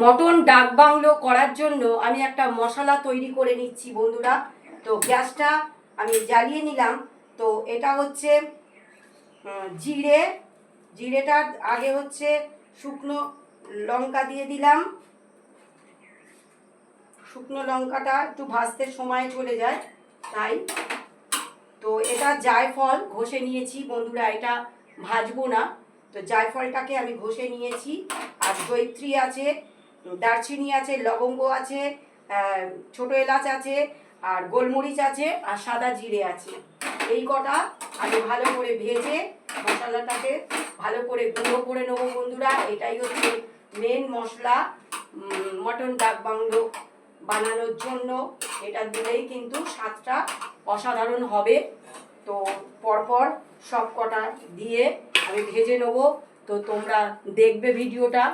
Mutton ডাক bungalow করার জন্য আমি একটা মশলা তৈরি করে নিচ্ছি বন্ধুরা। তো গ্যাসটা আমি জ্বালিয়ে নিলাম। তো এটা হচ্ছে জিরেটা আগে হচ্ছে শুকনো লঙ্কা দিয়ে দিলাম। শুকনো লঙ্কাটা একটু ভাজতে সময় চলে যায় তাই। তো এটা জায়ফল ঘষে নিয়েছি বন্ধুরা, এটা ভাজবো না। তো জায়ফলটাকে আমি ঘষে নিয়েছি। আর জয়িত্রী আছে, দারচিনি আছে, লবঙ্গ আছে, ছোট এলাচ আছে, আর গোলমরিচ আছে, আর সাদা জিরে আছে। এই কটা আমি ভালো করে ভেজে মশলাটাকে ভালো করে গুঁড়ো করে নেবো বন্ধুরা। এটাই হচ্ছে মেন মশলা মটন ডাক বাংলো বানানোর জন্য। এটা দিলেই কিন্তু স্বাদটা অসাধারণ হবে। তো পরপর সব কটা দিয়ে আমি ভেজে নেবো। তো তোমরা দেখবে ভিডিওটা।